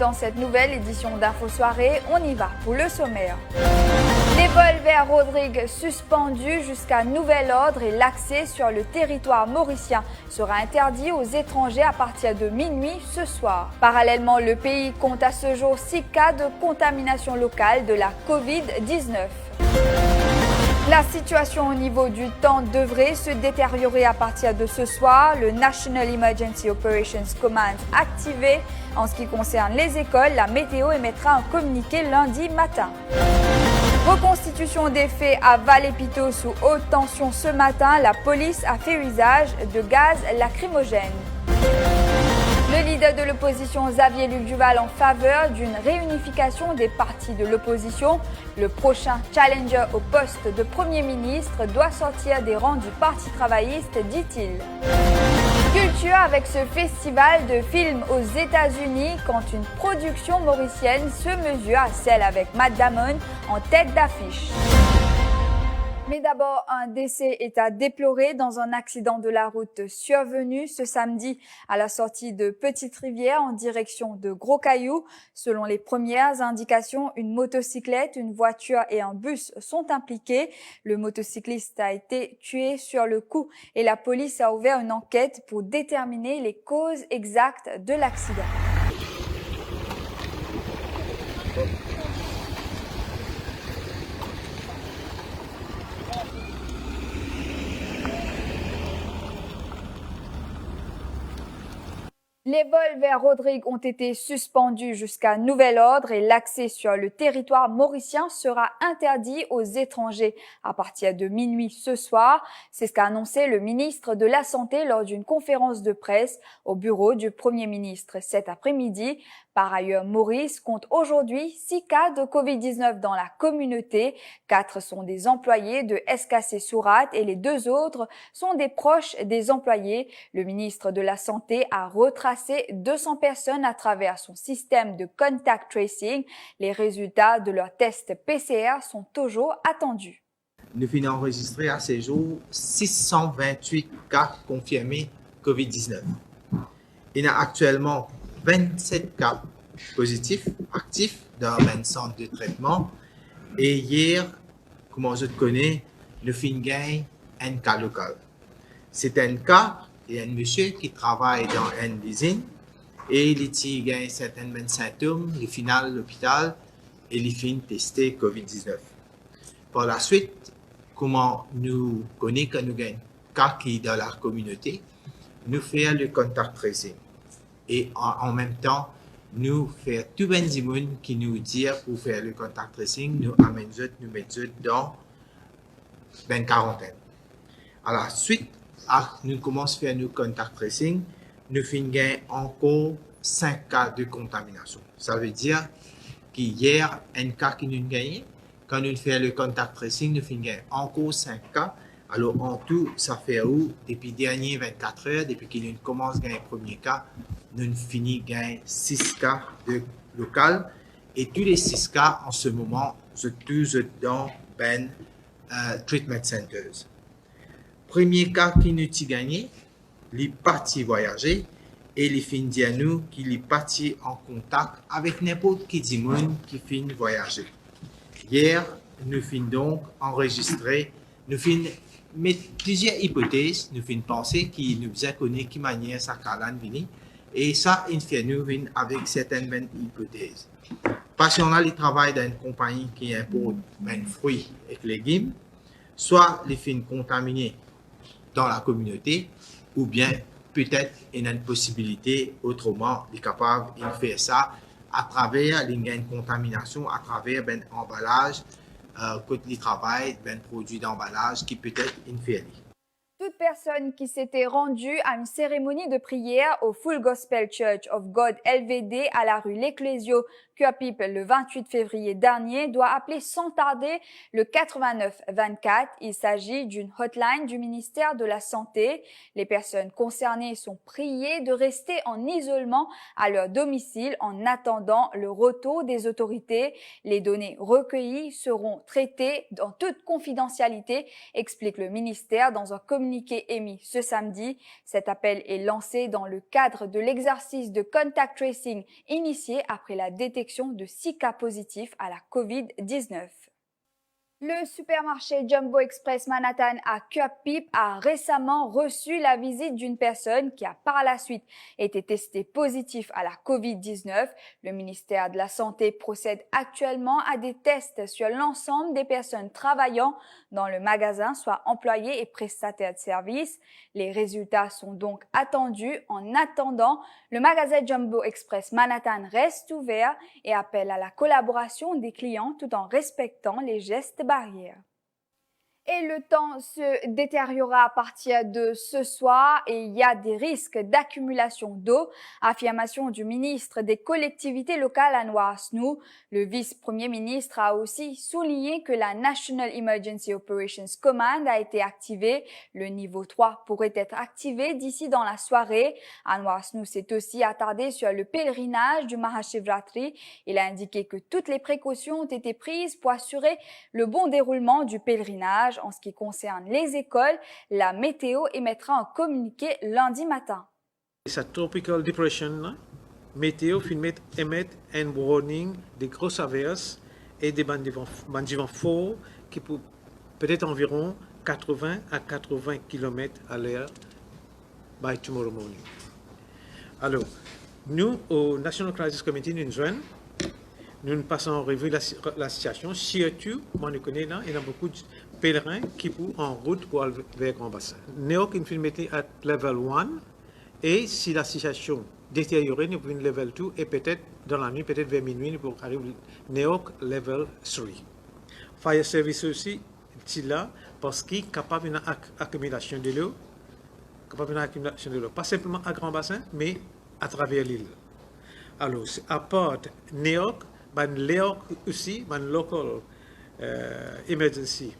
dans cette nouvelle édition d'Info Soirée, on y va pour le sommaire. Les vols vers Rodrigue suspendus jusqu'à nouvel ordre et l'accès sur le territoire mauricien sera interdit aux étrangers à partir de minuit ce soir. Parallèlement, le pays compte à ce jour 6 cas de contamination locale de la Covid-19. La situation au niveau du temps devrait se détériorer à partir de ce soir. Le National Emergency Operations Command activé. En ce qui concerne les écoles, la météo émettra un communiqué lundi matin. Reconstitution des faits à Vallée-Piteau sous haute tension ce matin. La police a fait usage de gaz lacrymogène. Le leader de l'opposition, Xavier Luc Duval, en faveur d'une réunification des partis de l'opposition. Le prochain challenger au poste de Premier ministre doit sortir des rangs du Parti travailliste, dit-il. Culture avec ce festival de films aux États-Unis quand une production mauricienne se mesure à celle avec Matt Damon en tête d'affiche. Mais d'abord, un décès est à déplorer dans un accident de la route survenu ce samedi à la sortie de Petite-Rivière en direction de Gros-Caillou. Selon les premières indications, une motocyclette, une voiture et un bus sont impliqués. Le motocycliste a été tué sur le coup et la police a ouvert une enquête pour déterminer les causes exactes de l'accident. Les vols vers Rodrigue ont été suspendus jusqu'à nouvel ordre et l'accès sur le territoire mauricien sera interdit aux étrangers à partir de minuit ce soir. C'est ce qu'a annoncé le ministre de la Santé lors d'une conférence de presse au bureau du Premier ministre cet après-midi. Par ailleurs, Maurice compte aujourd'hui 6 cas de Covid-19 dans la communauté. 4 sont des employés de SKC Sourate et les 2 autres sont des proches des employés. Le ministre de la Santé a retracé 200 personnes à travers son système de contact tracing. Les résultats de leurs tests PCR sont toujours attendus. Nous venons enregistrer à ce jour 628 cas confirmés COVID-19. Il y a actuellement 27 cas positifs actifs dans un centre de traitement. Et hier, comme je te connais, nous avons un cas local. C'est un cas et un monsieur qui travaille dans une usine et il a certains symptômes, il finit à l'hôpital et il finit testé COVID-19. Par la suite, comment nous connaissons que nous avons un cas qui est dans la communauté, nous faisons le contact tracing. Et en même temps, nous faisons tout le monde qui nous dit pour faire le contact tracing, nous mettons dans une quarantaine. À la suite, nous commençons à faire le contact tracing, nous finissons encore 5 cas de contamination. Ça veut dire qu'hier, un cas qui nous a gagné, quand nous faisons le contact tracing, nous finissons encore 5 cas. Alors, en tout, ça fait où, depuis les dernières 24 heures, depuis qu'il commence à gagner le premier cas, nous finissons à gagner 6 cas de local. Et tous les 6 cas, en ce moment, sont tous dans les treatment centers. Premier cas qui nous a gagné, il est parti voyager et il finit dire nous qu'il est parti en contact avec n'importe qui monde qui finit voyager. Hier, nous finissons donc enregistrer, nous finissons mettre plusieurs hypothèses, nous finissons penser qu'il nous a connu qui manière ça calan vini et ça il fait nous venir avec certaines hypothèses. Parce qu'on a le travail d'une compagnie qui importe des fruits et légumes, soit les fins contaminés dans la communauté, ou bien peut-être il y a une possibilité autrement de capable de faire ça à travers une contamination, à travers un emballage, côté travail, un produit d'emballage qui peut être inférieur. Toute personne qui s'était rendue à une cérémonie de prière au Full Gospel Church of God LVD à la rue L'Ecclésio, Cuapip, le 28 février dernier, doit appeler sans tarder le 8924. Il s'agit d'une hotline du ministère de la Santé. Les personnes concernées sont priées de rester en isolement à leur domicile en attendant le retour des autorités. Les données recueillies seront traitées dans toute confidentialité, explique le ministère dans un communiqué communiqué émis ce samedi. Cet appel est lancé dans le cadre de l'exercice de contact tracing initié après la détection de 6 cas positifs à la COVID-19. Le supermarché Jumbo Express Manhattan à Cup a récemment reçu la visite d'une personne qui a par la suite été testée positive à la COVID-19. Le ministère de la Santé procède actuellement à des tests sur l'ensemble des personnes travaillant dans le magasin, soit employés et prestataires de services. Les résultats sont donc attendus. En attendant, le magasin Jumbo Express Manhattan reste ouvert et appelle à la collaboration des clients tout en respectant les gestes barrières. Et le temps se détériorera à partir de ce soir et il y a des risques d'accumulation d'eau. Affirmation du ministre des collectivités locales Anwar Snow. Le vice-premier ministre a aussi souligné que la National Emergency Operations Command a été activée. Le niveau 3 pourrait être activé d'ici dans la soirée. Anwar Snow s'est aussi attardé sur le pèlerinage du Mahashivratri. Il a indiqué que toutes les précautions ont été prises pour assurer le bon déroulement du pèlerinage. En ce qui concerne les écoles, la météo émettra un communiqué lundi matin. Sa tropical depression, météo émet un warning des grosses averses et des bandes de vent forts qui peut-être environ 80 à 80 km à l'heure by tomorrow morning. Alors, nous, au National Crisis Committee, nous passons en revue la situation. Surtout, moi, je connais là, il y a beaucoup de pèlerins qui sont en route pour aller vers Grand Bassin. Nous avons mis à level 1 et si la situation détériorée, nous pouvons level 2 et peut-être dans la nuit, peut-être vers minuit, nous pouvons arriver à level 3. Fire Service aussi, c'est là parce qu'il est capable d'une accumulation de l'eau, pas simplement à Grand Bassin, mais à travers l'île. Alors, à part NEOC, l'EOC aussi, local emergency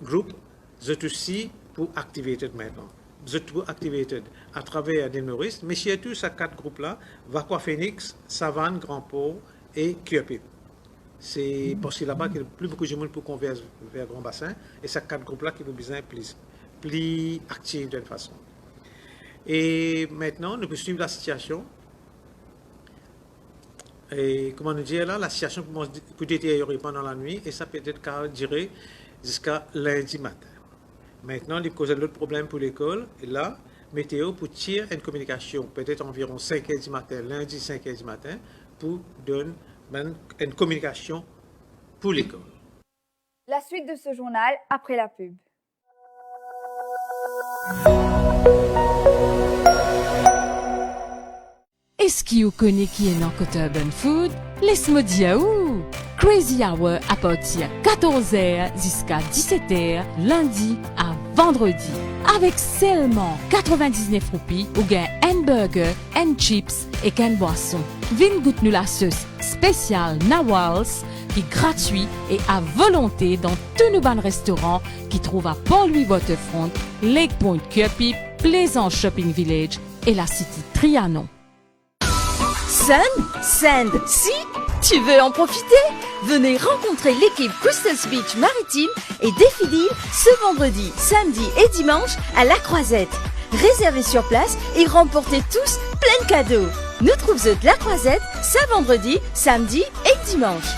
group, c'est aussi pour activated maintenant. C'est pour activated à travers des Maurice, mais surtout ces 4 groupes-là, Vaqua Phoenix, Savane, Grand Port et Cup. C'est parce que là-bas qu'il y a plus beaucoup de monde pour converger vers Grand Bassin, et ces 4 groupes-là qui ont besoin plus actifs d'une façon. Et maintenant, nous pouvons suivre la situation. Et comment nous dire là, la situation peut détériorer pendant la nuit et ça peut être durer jusqu'à lundi matin. Maintenant, il cause l'autre problème pour l'école. Et là, météo pour tirer une communication peut-être environ 5 h du matin, lundi 5 h du matin, pour donner une communication pour l'école. La suite de ce journal après la pub. Est-ce que vous connaissez qui est dans côté Urban Food? Laisse-moi dire où. Crazy Hour à partir de 14h jusqu'à 17h, lundi à vendredi. Avec seulement 99 roupies, ou gain hamburger, and chips et qu'une boisson. Vin goûte nous la sauce spéciale Nawals qui est gratuit et à volonté dans tous nos bons restaurants qui trouvent à Port-Louis Waterfront, Lake Point Cup, Plaisance Shopping Village et la City Trianon. Sand, si tu veux en profiter, venez rencontrer l'équipe Crystals Beach Maritime et Défidil ce vendredi, samedi et dimanche à La Croisette. Réservez sur place et remportez tous plein de cadeaux. Nous trouvons La Croisette ce vendredi, samedi et dimanche.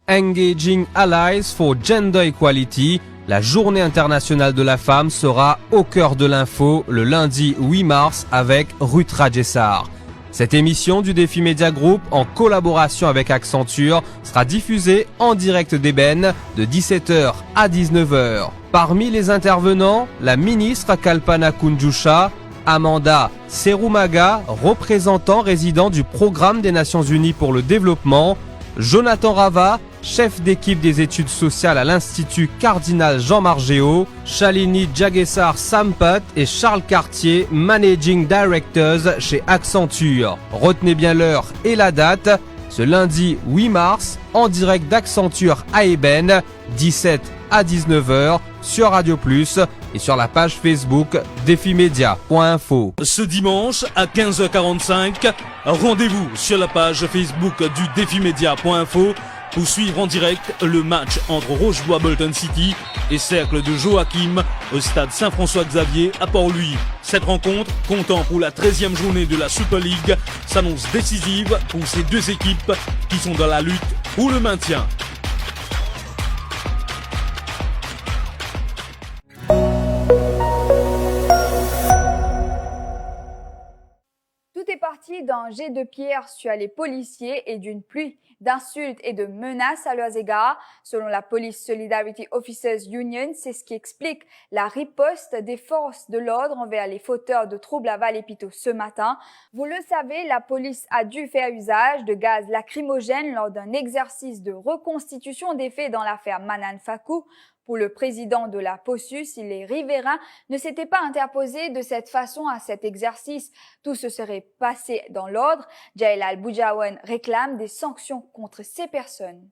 Engaging Allies for Gender Equality, la journée internationale de la femme sera au cœur de l'info le lundi 8 mars avec Ruth Rajessar. Cette émission du Défi Media Group, en collaboration avec Accenture, sera diffusée en direct d'Ébène de 17h à 19h. Parmi les intervenants, la ministre Kalpana Kunjusha, Amanda Serumaga, représentant résident du Programme des Nations Unies pour le développement, Jonathan Rava, chef d'équipe des études sociales à l'Institut Cardinal Jean Margéo, Shalini Jagessar Sampat et Charles Cartier, Managing Directors chez Accenture. Retenez bien l'heure et la date, ce lundi 8 mars, en direct d'Accenture à Ébène, 17 à 19h, sur Radio Plus et sur la page Facebook défimedia.info. Ce dimanche à 15h45, rendez-vous sur la page Facebook du défimedia.info pour suivre en direct le match entre Rochebois Bolton City et Cercle de Joachim au stade Saint-François-Xavier à Port-Louis. Cette rencontre, comptant pour la 13e journée de la Super League, s'annonce décisive pour ces deux équipes qui sont dans la lutte pour le maintien. Tout est parti d'un jet de pierre sur les policiers et d'une pluie d'insultes et de menaces à leurs égards. Selon la Police Solidarity Officers Union, c'est ce qui explique la riposte des forces de l'ordre envers les fauteurs de troubles à Vallée-Pito ce matin. Vous le savez, la police a dû faire usage de gaz lacrymogène lors d'un exercice de reconstitution des faits dans l'affaire Manan Fakou. Pour le président de la POSUS, les riverains ne s'étaient pas interposés de cette façon à cet exercice. Tout se serait passé dans l'ordre. Jailal Boujawan réclame des sanctions contre ces personnes.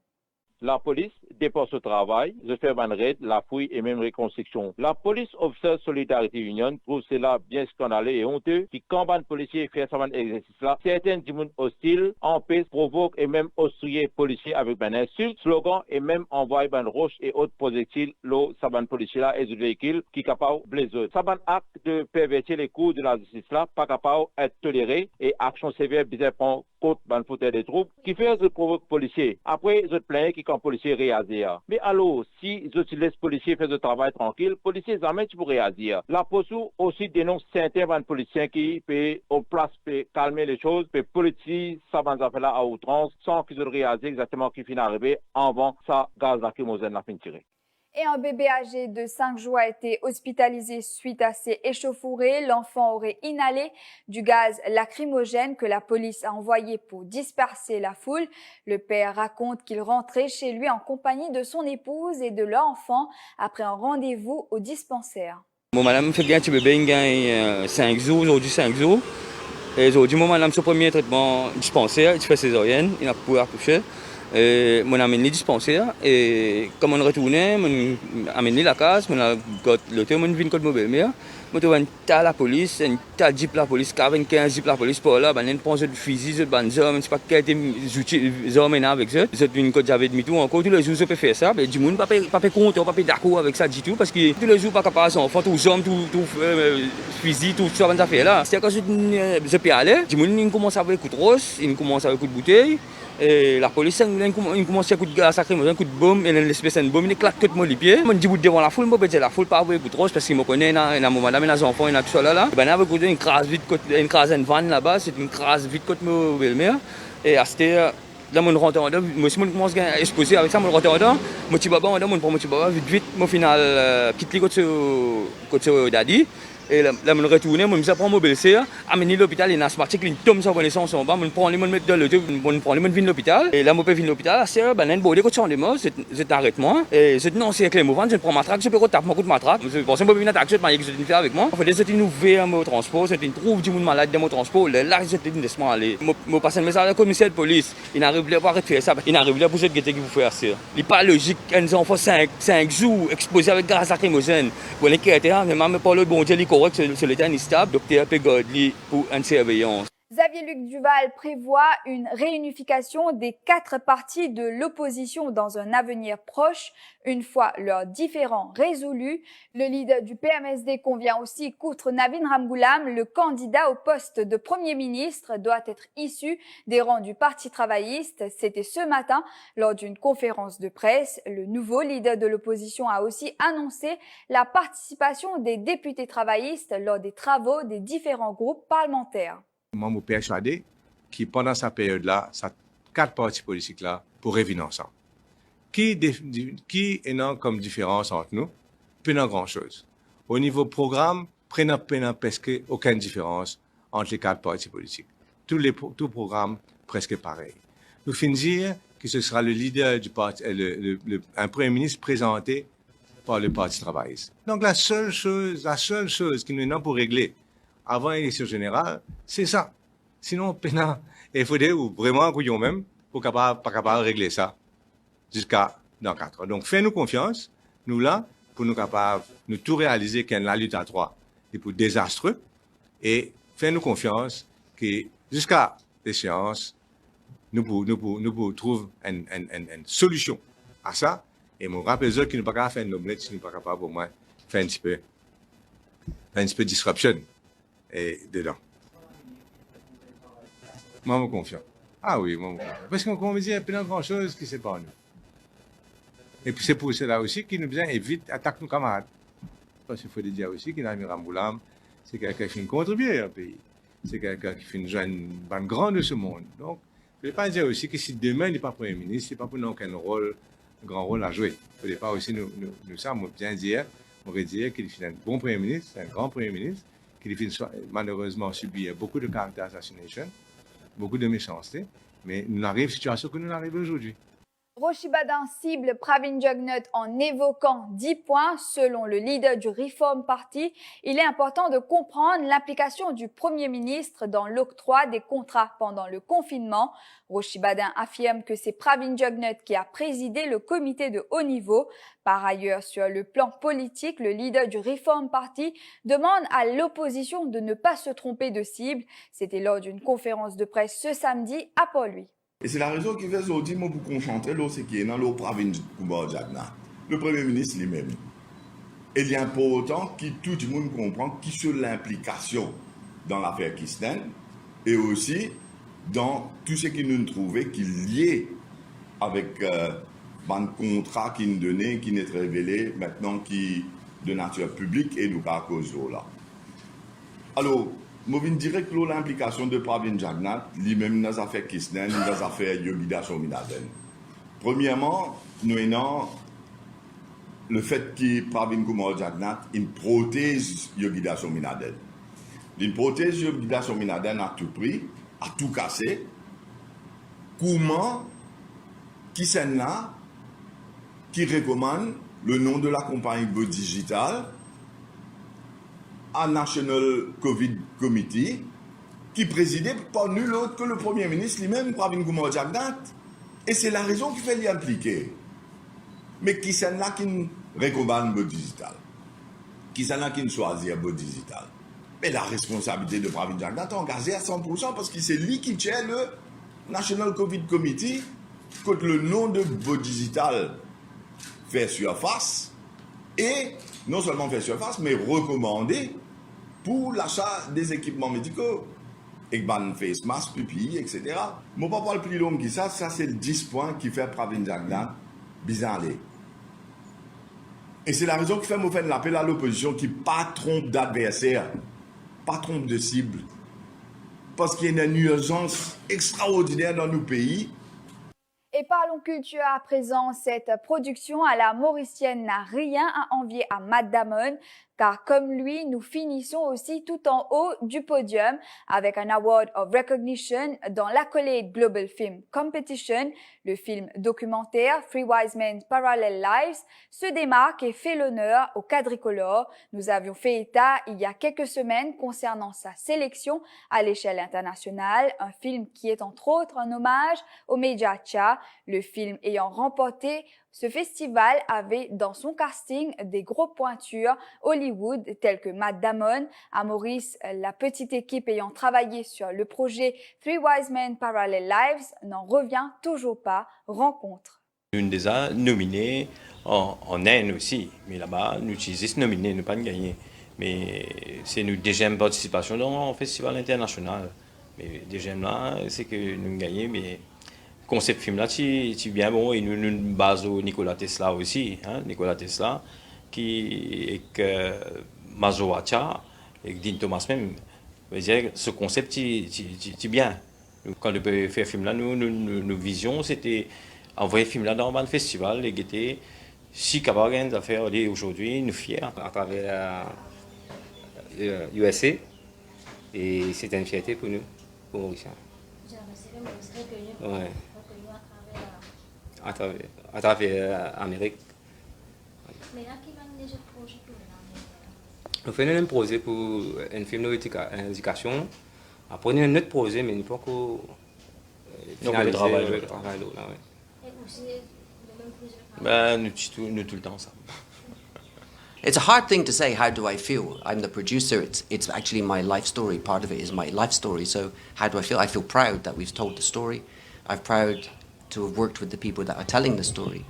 La police dépasse ce travail, je fais une raid, la fouille et même reconstruction. La Police Officers Solidarity Union trouve cela bien scandaleux et honteux qui, quand un policier fait ce exercice-là, certains djimoun hostiles empêchent, provoquent et même obstruent policiers avec une insulte, slogan et même envoient une roche et autres projectiles l'eau saban policier-là et du véhicule qui est capable de blesser. Saban acte de pervertir les cours de la justice-là, pas capable d'être toléré et action sévère bizarre contre un fauteuil des troupes qui fait de provoquer policiers. Après, je plains qui quand policier réagit. Mais alors, si je laisse policier faire le travail tranquille, policiers jamais tu peux réagir. La POSU aussi dénonce certains policiers qui peuvent au place peut calmer les choses, peut politiser ça va là à outrance sans qu'ils réagissent exactement qui finit arrivé avant ça gaz lacrymogène la fin tiré. Et un bébé âgé de 5 jours a été hospitalisé suite à ces échauffourées. L'enfant aurait inhalé du gaz lacrymogène que la police a envoyé pour disperser la foule. Le père raconte qu'il rentrait chez lui en compagnie de son épouse et de leur enfant après un rendez-vous au dispensaire. Bon, madame fait bien un petit bébé, il gagne 5 jours, aujourd'hui 5 jours. Et aujourd'hui, madame, son premier traitement dispensaire, il fait césarienne, il n'a pas pu accoucher. Mon amène les dispensaires et comme on retournait, on amène la case, on a le temps on vient contre mobile mais on trouve un tas la police, un tas de jeep la police, 15 jeep la police pour là, ben on prend de fusil, de banzom, c'est pas quel outils hommes avec eux. C'est une côte j'avais demi tout encore tous les jours je peux faire ça, mais du monde pas content, pas d'accord avec ça du tout parce que tous les jours pas capable son enfant tout hommes tout fusil tout ça ben ça fait là. C'est quand je peux aller, du monde il commence avec coup de rose, il commence avec coup de bouteille. Et la police, il commence à coup de gaz sacré, un coup de bombe, et l'espèce de bombe, il éclate tout les pieds. Je dis devant la foule, je dis la foule, pas avec coup de roche, parce qu'il me connaît, il y a mon madame, il y a des enfants, il y a tout ça là. Ben avec une crase vite, une crase en van là-bas, c'est une crase vite côté mon belle-mère. Et à cette là, je rentre en dedans, moi aussi, je commence à exposer avec ça, je rentre en dedans, mon petit baba en dedans, je prends mon petit baba, vite, au final, quitte les côté daddy. Et là, je retourne, je prends mon belle-sœur, amène l'hôpital, il y a un asthmatique, il tombe sur le sang en bas, je prends les mains dans le tube, je prends les mains de l'hôpital. Et là, je vais à l'hôpital, c'est un beau décoration de moi, c'est arrête-moi. Et c'est non, c'est avec les mouvements, je prends ma traque, je peux retaper mon coup de matraque. Je pense que je vais attaquer, je vais faire avec moi. En fait, c'est une nouvelle au transport, c'est une trouve du monde malade dans mon transport. Là, j'étais une laisse-moi aller. Je passe un message à la commissaire de police, il n'arrive pas à faire ça, il n'arrive pas pour cette guette qui vous fait ça. Il n'est pas logique, un enfant 5 jours exposé avec gaz lacrymogène. Pour les caractères, mais même pas le bon Dieu, il est correct, c'est l'état stable, docteur Pegodli pour une surveillance. Xavier-Luc Duval prévoit une réunification des 4 partis de l'opposition dans un avenir proche, une fois leurs différends résolus. Le leader du PMSD convient aussi qu'outre Navin Ramgoolam, le candidat au poste de Premier ministre doit être issu des rangs du Parti travailliste. C'était ce matin lors d'une conférence de presse. Le nouveau leader de l'opposition a aussi annoncé la participation des députés travaillistes lors des travaux des différents groupes parlementaires. Moi, je suis persuadé que pendant cette période-là, ces 4 partis politiques-là pourraient venir ensemble. Qui est comme différence entre nous? Pas grand-chose. Au niveau programme, prenons presque aucune différence entre les 4 partis politiques. Tout programme presque pareil. Nous finissons que ce sera le leader du parti, un premier ministre présenté par le Parti travailliste. Donc la seule chose qui nous est pour régler avant l'élection générale, c'est ça. Sinon, il faudrait vraiment qu'on même pour pas capable de régler ça jusqu'à dans 4 ans. Donc, faites-nous confiance, nous là, pour nous capables nous tout réaliser qu'un la lutte à 3 est pour désastreux et faites-nous confiance que jusqu'à l'échéance, nous pouvons trouver une solution à ça. Et je rappelle eux qu'ils ne peuvent pas faire une omelette si nous ne sommes pas capables au moins faire un petit peu de disruption dedans. Moi, je suis confiant. Ah oui, moi, je suis confiant. Parce qu'on me dit, il y a plein de grand chose qui séparent nous. Et puis c'est pour cela aussi qu'il nous besoin évite attaquer nos camarades. Parce qu'il faut dire aussi qu'il a mis Ramboulam, c'est quelqu'un qui fait contribuer au pays. C'est quelqu'un qui fait une jeune bande grande de ce monde. Donc, je ne vais pas dire aussi que si demain il n'est pas Premier ministre, il n'est pas pour nous aucun grand rôle à jouer. Il ne faut pas aussi nous bien dire, on va dire qu'il est un bon Premier ministre, un grand Premier ministre, qu'il a malheureusement subi beaucoup de character assassination, beaucoup de méchanceté, mais nous arrivons à la situation que nous arrivons aujourd'hui. Rochibadin cible Pravin Jugnut en évoquant 10 points. Selon le leader du Reform Party, il est important de comprendre l'implication du Premier ministre dans l'octroi des contrats pendant le confinement. Rochibadin affirme que c'est Pravin Jugnut qui a présidé le comité de haut niveau. Par ailleurs, sur le plan politique, le leader du Reform Party demande à l'opposition de ne pas se tromper de cible. C'était lors d'une conférence de presse ce samedi à Port-Louis. Et c'est la raison qui fait aujourd'hui, moi, pour concentrer ce qui est dans le Pravin Jugnut, le Premier ministre lui-même. Il est important que tout le monde comprenne qui est l'implication dans l'affaire Kisten et aussi dans tout ce qui nous trouvait qui est lié avec un contrat qui nous donnait, qui n'est révélé maintenant, qui est de nature publique et nous à cause de là. Alors, je dirais que l'implication de Pravin Jugnut, lui-même dans les affaires Kisten, dans les affaires Yogida Sominaden. Premièrement, nous avons le fait que Pravin Jugnut il protège Yogida Sominaden. Il protège Yogida Sominaden à tout prix, à tout casser. Comment Kisten là, qui recommande le nom de la compagnie Digital à National Covid Committee, qui présidait par nul autre que le Premier ministre lui-même, Pravin Jugnut. Et c'est la raison qui fait l'y impliquer. Mais qui c'est là qui recommande le digital? Qui c'est là qui choisit le digital? Mais la responsabilité de Pravin Jugnut est engagée à 100% parce que c'est lui qui tient le National Covid Committee quand le nom de digital fait surface et non seulement fait surface, mais recommandé pour l'achat des équipements médicaux. Et face mask, pupille, etc. Je ne vais pas parler plus long que ça c'est le 10 points qui fait Pravin Jugnut bizarre. Et c'est la raison qui fait me faire l'appel à l'opposition qui pas trompe d'adversaire, pas trompe de cible. Parce qu'il y a une urgence extraordinaire dans nos pays. Et parlons culture à présent. Cette production à la mauricienne n'a rien à envier à Matt Damon, car comme lui, nous finissons aussi tout en haut du podium avec un Award of Recognition dans l'Accolade Global Film Competition. Le film documentaire Three Wise Men's Parallel Lives se démarque et fait l'honneur au quadricolore. Nous avions fait état il y a quelques semaines concernant sa sélection à l'échelle internationale, un film qui est entre autres un hommage au Meja Cha. Le film ayant remporté ce festival avait dans son casting des gros pointures Hollywood tels que Matt Damon. À Maurice, la petite équipe ayant travaillé sur le projet Three Wise Men Parallel Lives n'en revient toujours pas. Rencontre. Nous des a nominés en Inde aussi, mais là-bas, nous utilisons nominés, nous pas gagner. Mais c'est notre deuxième participation dans un festival international. Mais deuxième là, c'est que nous gagnons, mais concept film là, c'est bien bon et nous basons Nikola Tesla aussi, hein, Nikola Tesla qui est Mazo Wacha et Dean Thomas même. Dire ce concept c'est bien. Quand on peut faire film là, nos visions c'était envoyer film là dans un festival et était si capable de faire aujourd'hui nous fiers à travers USA et c'était une fierté pour nous, pour Mauricien. Ouais. À travers l'Amérique. Mais là, qui va déjà projet pour l'Amérique? Nous faisons un projet pour un film d'éducation. Après, on a un autre projet, mais nous ne pouvons pas finaliser le travail. Et aussi, le même projet? Nous tout le temps ça. It's a hard thing to say, how do I feel? I'm the producer, it's actually my life story. Part of it is my life story. So how do I feel? I feel proud that we've told the story. I'm proud to have worked with the people that are telling the story.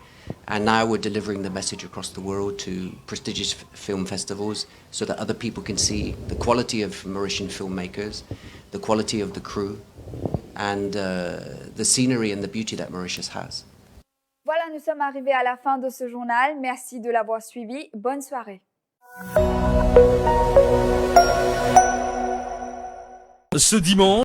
And now we're delivering the message across the world to prestigious film festivals so that other people can see the quality of Mauritian filmmakers, the quality of the crew, and the scenery and the beauty that Mauritius has. Voilà, nous sommes arrivés à la fin de ce journal. Merci de l'avoir suivi. Bonne soirée. Ce dimanche,